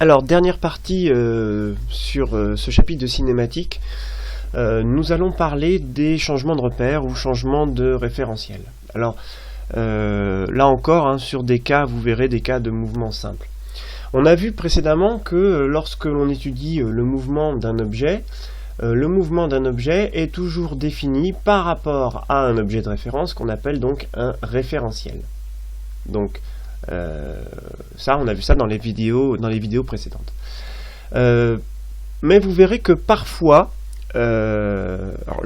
Alors, dernière partie sur ce chapitre de cinématique, nous allons parler des changements de repères ou changements de référentiel. Alors, là encore, hein, sur des cas, vous verrez des cas de mouvement simple. On a vu précédemment que lorsque l'on étudie le mouvement d'un objet est toujours défini par rapport à un objet de référence qu'on appelle donc un référentiel. Donc, ça, on a vu ça dans les vidéos précédentes. Mais vous verrez que parfois, alors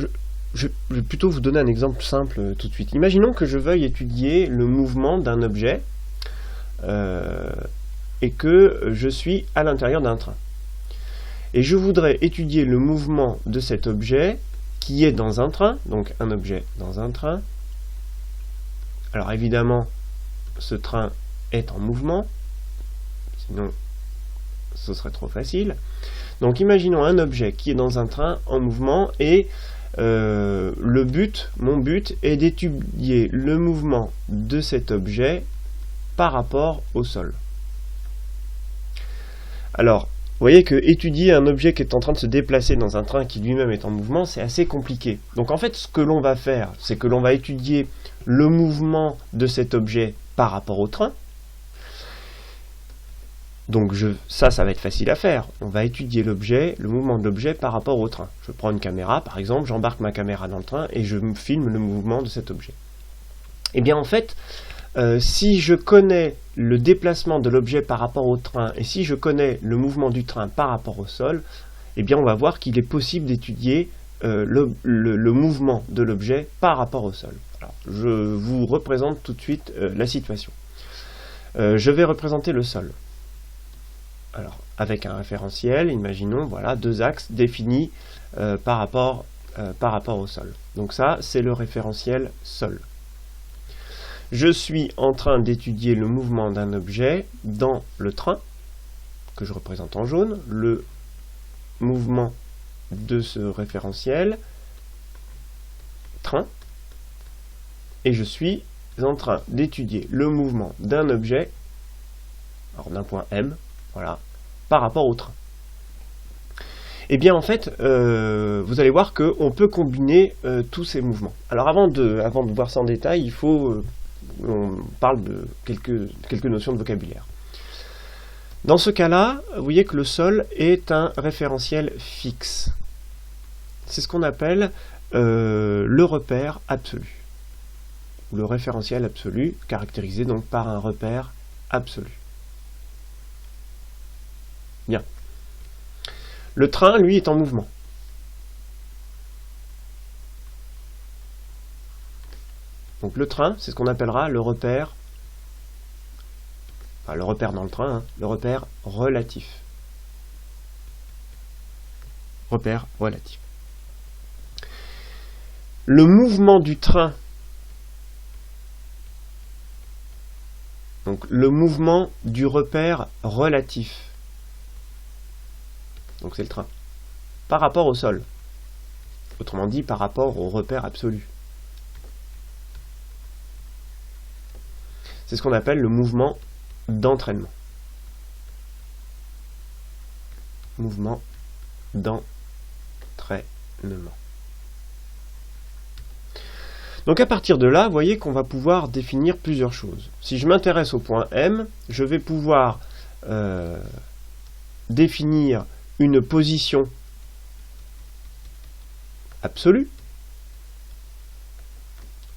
je vais plutôt vous donner un exemple simple tout de suite. Imaginons que je veuille étudier le mouvement d'un objet et que je suis à l'intérieur d'un train. Et je voudrais étudier le mouvement de cet objet qui est dans un train, donc un objet dans un train. Alors évidemment, ce train est en mouvement, sinon ce serait trop facile. Donc imaginons un objet qui est dans un train en mouvement et mon but est d'étudier le mouvement de cet objet par rapport au sol. Alors, vous voyez que étudier un objet qui est en train de se déplacer dans un train qui lui-même est en mouvement, c'est assez compliqué. Donc en fait, ce que l'on va faire, c'est que l'on va étudier le mouvement de cet objet par rapport au train. Donc ça va être facile à faire. On va étudier le mouvement de l'objet par rapport au train. Je prends une caméra, par exemple, j'embarque ma caméra dans le train et je filme le mouvement de cet objet. Et bien en fait, si je connais le déplacement de l'objet par rapport au train et si je connais le mouvement du train par rapport au sol, eh bien on va voir qu'il est possible d'étudier le mouvement de l'objet par rapport au sol. Alors, je vous représente tout de suite la situation. Je vais représenter le sol. Alors, avec un référentiel, imaginons, voilà, deux axes définis par rapport au sol. Donc ça, c'est le référentiel sol. Je suis en train d'étudier le mouvement d'un objet dans le train, que je représente en jaune, le mouvement de ce référentiel, train, et je suis en train d'étudier le mouvement d'un objet, alors d'un point M, voilà, par rapport au train. Et bien en fait, vous allez voir qu'on peut combiner tous ces mouvements. Alors avant de voir ça en détail, il faut on parle de quelques notions de vocabulaire. Dans ce cas-là, vous voyez que le sol est un référentiel fixe. C'est ce qu'on appelle le repère absolu. Le référentiel absolu, caractérisé donc par un repère absolu. Bien. Le train, lui, est en mouvement. Donc le train, c'est ce qu'on appellera le repère, enfin le repère dans le train, hein, le repère relatif. Repère relatif. Le mouvement du train, donc le mouvement du repère relatif, donc c'est le train, par rapport au sol, autrement dit par rapport au repère absolu. C'est ce qu'on appelle le mouvement d'entraînement. Mouvement d'entraînement. Donc à partir de là, vous voyez qu'on va pouvoir définir plusieurs choses. Si je m'intéresse au point M, je vais pouvoir définir une position absolue,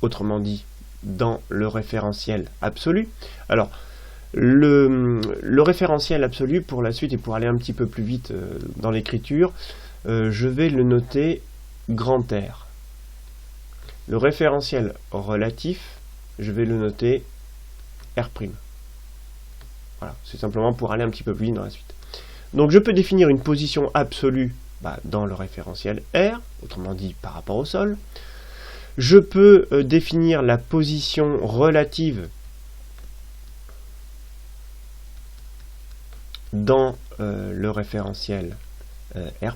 autrement dit, dans le référentiel absolu. Alors, le référentiel absolu, pour la suite et pour aller un petit peu plus vite dans l'écriture, je vais le noter grand R. Le référentiel relatif, je vais le noter R'. Voilà, c'est simplement pour aller un petit peu plus vite dans la suite. Donc je peux définir une position absolue dans le référentiel R, autrement dit par rapport au sol. Je peux définir la position relative dans le référentiel R'.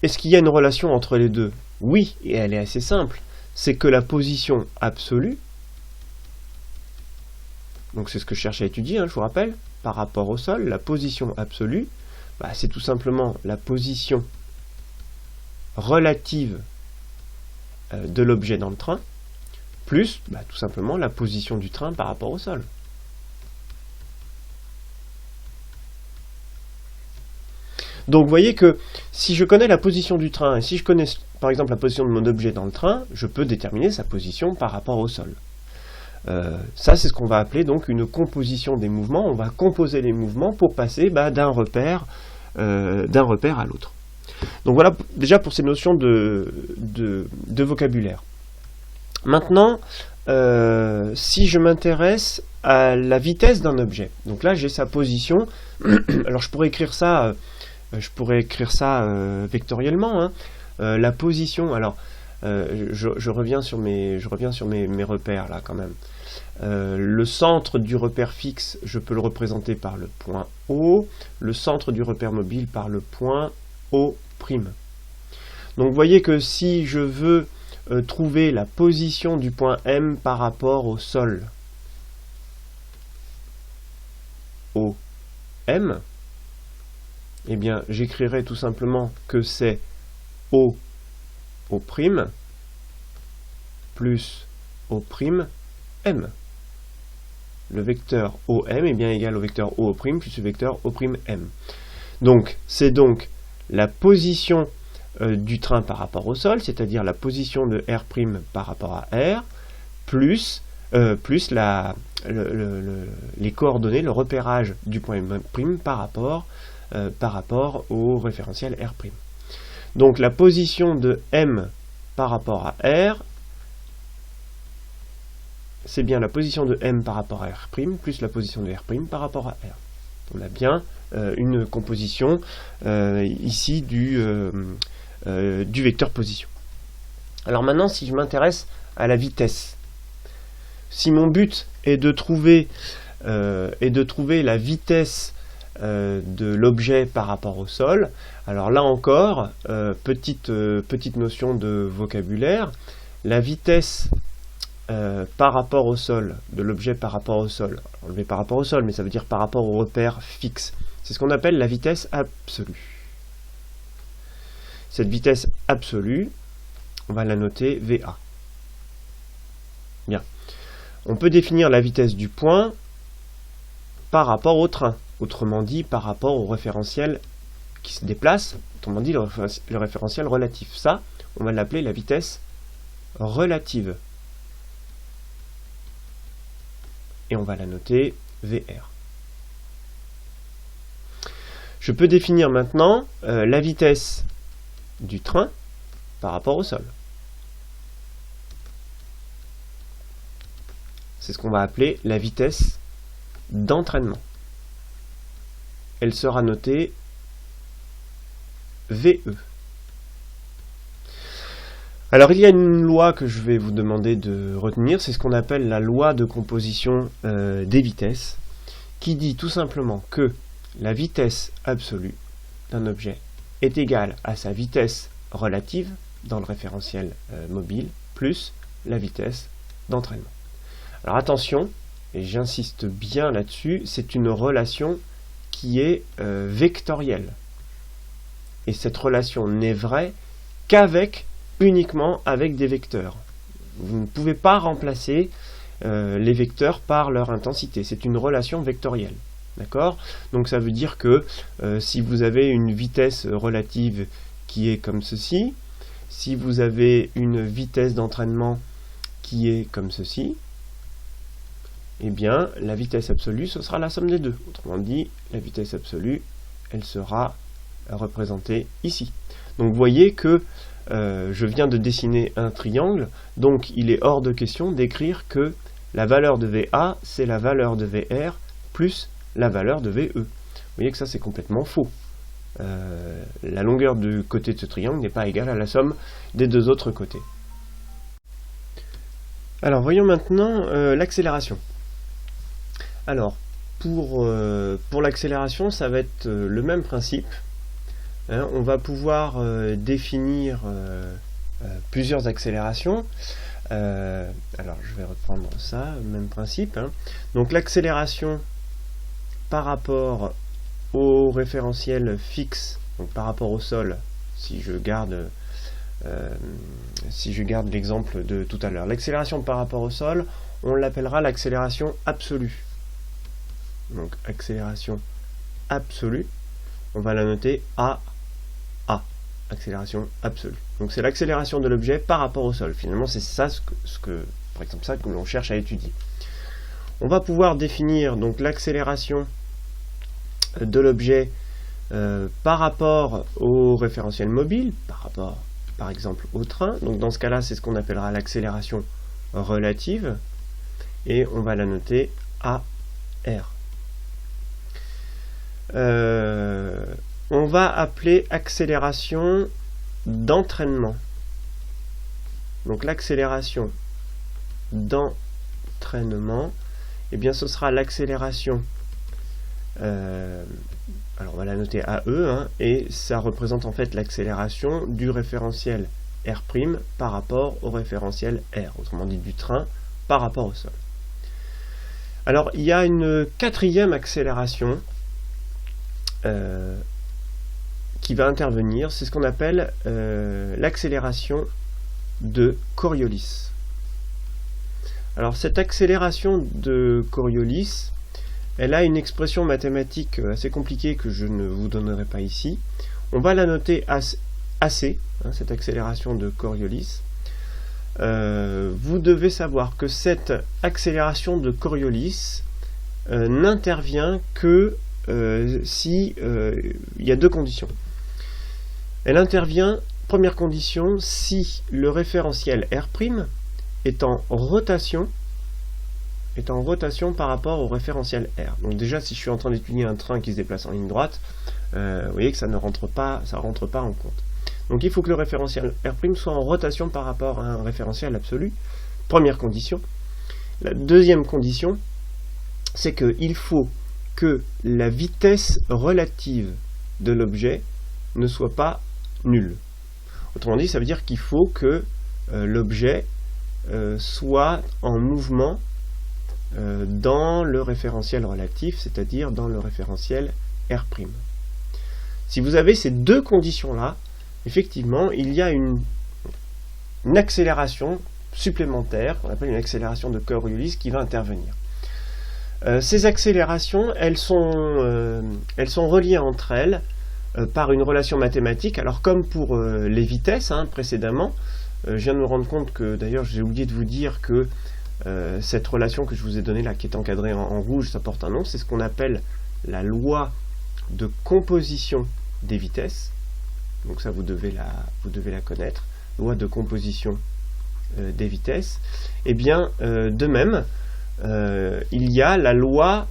Est-ce qu'il y a une relation entre les deux? Oui, et elle est assez simple. C'est que la position absolue donc c'est ce que je cherche à étudier, je vous rappelle, par rapport au sol, la position absolue, c'est tout simplement la position relative de l'objet dans le train, plus tout simplement la position du train par rapport au sol. Donc vous voyez que si je connais la position du train, et si je connais par exemple la position de mon objet dans le train, je peux déterminer sa position par rapport au sol. Ça c'est ce qu'on va appeler donc une composition des mouvements. On va composer les mouvements pour passer d'un repère à l'autre. Donc voilà déjà pour ces notions de vocabulaire. Maintenant, si je m'intéresse à la vitesse d'un objet, donc là j'ai sa position, alors je pourrais écrire ça vectoriellement, la position, alors je reviens sur mes repères là quand même. Le centre du repère fixe, je peux le représenter par le point O, le centre du repère mobile par le point O'. Donc vous voyez que si je veux trouver la position du point M par rapport au sol, OM, eh bien j'écrirai tout simplement que c'est O' plus O'M. Le vecteur OM est bien égal au vecteur O' plus le vecteur O'M. Donc c'est donc la position du train par rapport au sol, c'est-à-dire la position de R' par rapport à R, plus les coordonnées, le repérage du point M' par rapport au référentiel R'. Donc la position de M par rapport à R, c'est bien la position de M par rapport à R' plus la position de R' par rapport à R. On a bien une composition ici du vecteur position. Alors maintenant, si je m'intéresse à la vitesse, si mon but est de trouver la vitesse de l'objet par rapport au sol, alors là encore, petite notion de vocabulaire, la vitesse par rapport au sol, de l'objet par rapport au sol, enlevé par rapport au sol, mais ça veut dire par rapport au repère fixe, c'est ce qu'on appelle la vitesse absolue. Cette vitesse absolue, on va la noter VA. Bien. On peut définir la vitesse du point par rapport au train, autrement dit par rapport au référentiel qui se déplace, autrement dit le référentiel relatif. Ça, on va l'appeler la vitesse relative. Et on va la noter VR. Je peux définir maintenant la vitesse du train par rapport au sol. C'est ce qu'on va appeler la vitesse d'entraînement. Elle sera notée VE. Alors il y a une loi que je vais vous demander de retenir, c'est ce qu'on appelle la loi de composition des vitesses, qui dit tout simplement que la vitesse absolue d'un objet est égale à sa vitesse relative dans le référentiel mobile plus la vitesse d'entraînement. Alors attention, et j'insiste bien là-dessus, c'est une relation qui est vectorielle. Et cette relation n'est vraie uniquement avec des vecteurs. Vous ne pouvez pas remplacer les vecteurs par leur intensité. C'est une relation vectorielle. D'accord ? Donc ça veut dire que si vous avez une vitesse relative qui est comme ceci, si vous avez une vitesse d'entraînement qui est comme ceci, eh bien la vitesse absolue, ce sera la somme des deux. Autrement dit, la vitesse absolue, elle sera représentée ici. Donc vous voyez que je viens de dessiner un triangle, donc il est hors de question d'écrire que la valeur de VA, c'est la valeur de VR plus la valeur de VE. Vous voyez que ça c'est complètement faux. La longueur du côté de ce triangle n'est pas égale à la somme des deux autres côtés. Alors voyons maintenant l'accélération. Alors pour l'accélération, ça va être le même principe. On va pouvoir définir plusieurs accélérations. Alors je vais reprendre ça, même principe. Hein. Donc l'accélération par rapport au référentiel fixe, donc par rapport au sol, si je garde l'exemple de tout à l'heure. L'accélération par rapport au sol, on l'appellera l'accélération absolue. Donc accélération absolue, on va la noter A, accélération absolue. Donc c'est l'accélération de l'objet par rapport au sol. Finalement, c'est ça par exemple, ça que l'on cherche à étudier. On va pouvoir définir donc l'accélération de l'objet par rapport au référentiel mobile, par rapport par exemple au train. Donc dans ce cas-là, c'est ce qu'on appellera l'accélération relative, et on va la noter AR. On va appeler accélération d'entraînement. Donc l'accélération d'entraînement, eh bien ce sera l'accélération, alors on va la noter AE, hein, et ça représente en fait l'accélération du référentiel R' par rapport au référentiel R, autrement dit du train par rapport au sol. Alors il y a une quatrième accélération qui va intervenir, c'est ce qu'on appelle l'accélération de Coriolis. Alors cette accélération de Coriolis, elle a une expression mathématique assez compliquée que je ne vous donnerai pas ici. On va la noter AC, hein, cette accélération de Coriolis. Vous devez savoir que cette accélération de Coriolis n'intervient que si il y a deux conditions. Elle intervient, première condition, si le référentiel R' est en rotation par rapport au référentiel R. Donc déjà, si je suis en train d'étudier un train qui se déplace en ligne droite, vous voyez que ça rentre pas en compte. Donc il faut que le référentiel R' soit en rotation par rapport à un référentiel absolu. Première condition. La deuxième condition, c'est qu'il faut que la vitesse relative de l'objet ne soit pas nulle. Autrement dit, ça veut dire qu'il faut que l'objet soit en mouvement dans le référentiel relatif, c'est-à-dire dans le référentiel R'. Si vous avez ces deux conditions-là, effectivement, il y a une accélération supplémentaire, qu'on appelle une accélération de Coriolis, qui va intervenir. Ces accélérations, elles sont reliées entre elles par une relation mathématique. Alors comme pour les vitesses précédemment, je viens de me rendre compte que, d'ailleurs j'ai oublié de vous dire que cette relation que je vous ai donnée là, qui est encadrée en rouge, ça porte un nom, c'est ce qu'on appelle la loi de composition des vitesses. Donc ça vous devez la connaître, loi de composition des vitesses. Et bien de même, il y a la loi,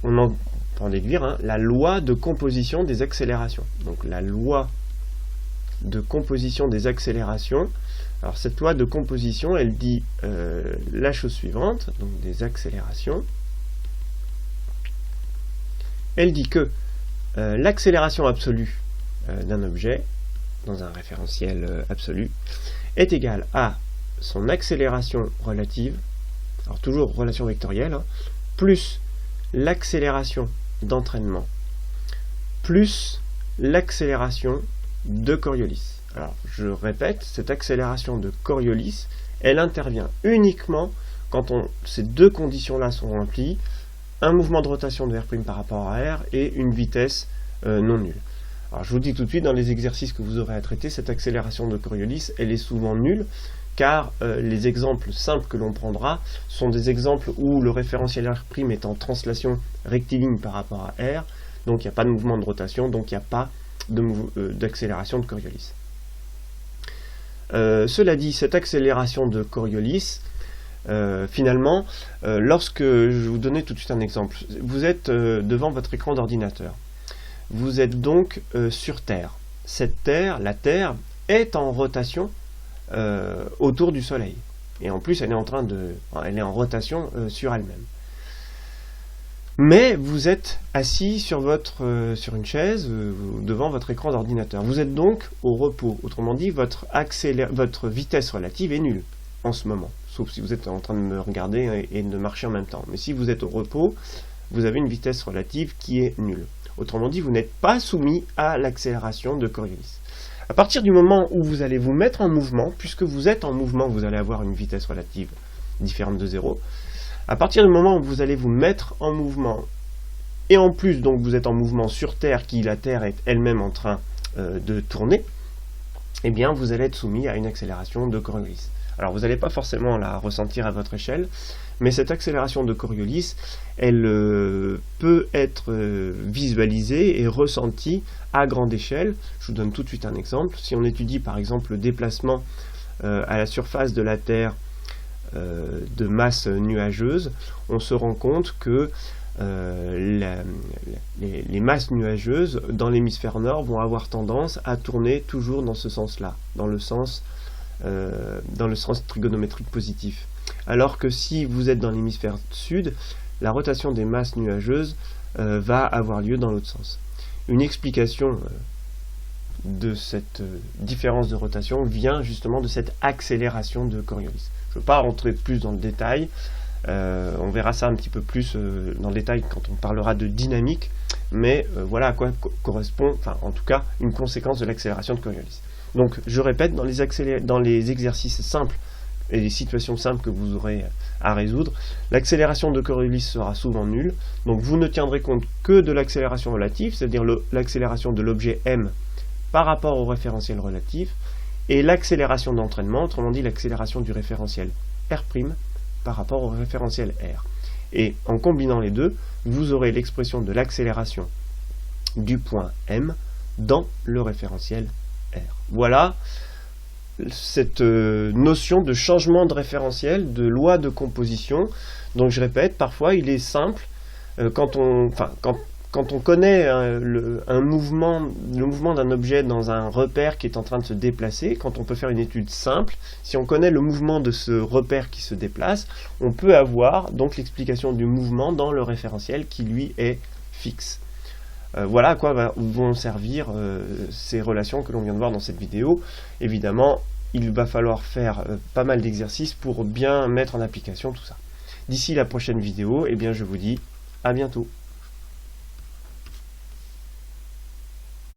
on en peut en déduire, la loi de composition des accélérations. Donc la loi de composition des accélérations, alors cette loi de composition, elle dit la chose suivante, donc des accélérations. Elle dit que l'accélération absolue d'un objet, dans un référentiel absolu, est égale à son accélération relative, alors toujours relation vectorielle, plus l'accélération d'entraînement, plus l'accélération de Coriolis. Alors, je répète, cette accélération de Coriolis, elle intervient uniquement quand ces deux conditions-là sont remplies, un mouvement de rotation de R' par rapport à R et une vitesse non nulle. Alors, je vous dis tout de suite, dans les exercices que vous aurez à traiter, cette accélération de Coriolis, elle est souvent nulle, car les exemples simples que l'on prendra sont des exemples où le référentiel R' est en translation rectiligne par rapport à R, donc il n'y a pas de mouvement de rotation, donc il n'y a pas d'accélération de Coriolis. Cela dit, cette accélération de Coriolis, finalement, lorsque je vais vous donner tout de suite un exemple, vous êtes devant votre écran d'ordinateur, vous êtes donc sur Terre. Cette Terre, la Terre, est en rotation autour du Soleil. Et en plus, elle est en rotation sur elle-même. Mais vous êtes assis sur une chaise devant votre écran d'ordinateur. Vous êtes donc au repos. Autrement dit, votre vitesse relative est nulle. en ce moment, sauf si vous êtes en train de me regarder et de marcher en même temps. Mais si vous êtes au repos, vous avez une vitesse relative qui est nulle. Autrement dit, vous n'êtes pas soumis à l'accélération de Coriolis. À partir du moment où vous allez vous mettre en mouvement, puisque vous êtes en mouvement, vous allez avoir une vitesse relative différente de 0. À partir du moment où vous allez vous mettre en mouvement, et en plus donc vous êtes en mouvement sur Terre, la Terre est elle-même en train de tourner, eh bien vous allez être soumis à une accélération de Coriolis. Alors vous n'allez pas forcément la ressentir à votre échelle, mais cette accélération de Coriolis, elle peut être visualisée et ressentie à grande échelle. Je vous donne tout de suite un exemple. Si on étudie par exemple le déplacement à la surface de la Terre de masse nuageuse, on se rend compte que les masses nuageuses dans l'hémisphère nord vont avoir tendance à tourner toujours dans ce sens-là, dans le sens trigonométrique positif. Alors que si vous êtes dans l'hémisphère sud, la rotation des masses nuageuses va avoir lieu dans l'autre sens. Une explication de cette différence de rotation vient justement de cette accélération de Coriolis. Je ne veux pas rentrer plus dans le détail, on verra ça un petit peu plus dans le détail quand on parlera de dynamique, mais voilà à quoi correspond, enfin en tout cas, une conséquence de l'accélération de Coriolis. Donc je répète, dans les exercices simples et les situations simples que vous aurez à résoudre, l'accélération de Coriolis sera souvent nulle, donc vous ne tiendrez compte que de l'accélération relative, c'est-à-dire l'accélération de l'objet m par rapport au référentiel relatif, et l'accélération d'entraînement, autrement dit l'accélération du référentiel R' par rapport au référentiel R. Et en combinant les deux, vous aurez l'expression de l'accélération du point M dans le référentiel R. Voilà cette notion de changement de référentiel, de loi de composition. Donc je répète, parfois il est simple, quand on connaît le mouvement d'un objet dans un repère qui est en train de se déplacer, quand on peut faire une étude simple, si on connaît le mouvement de ce repère qui se déplace, on peut avoir donc l'explication du mouvement dans le référentiel qui lui est fixe. Voilà à quoi vont servir ces relations que l'on vient de voir dans cette vidéo. Évidemment, il va falloir faire pas mal d'exercices pour bien mettre en application tout ça. D'ici la prochaine vidéo, eh bien, je vous dis à bientôt.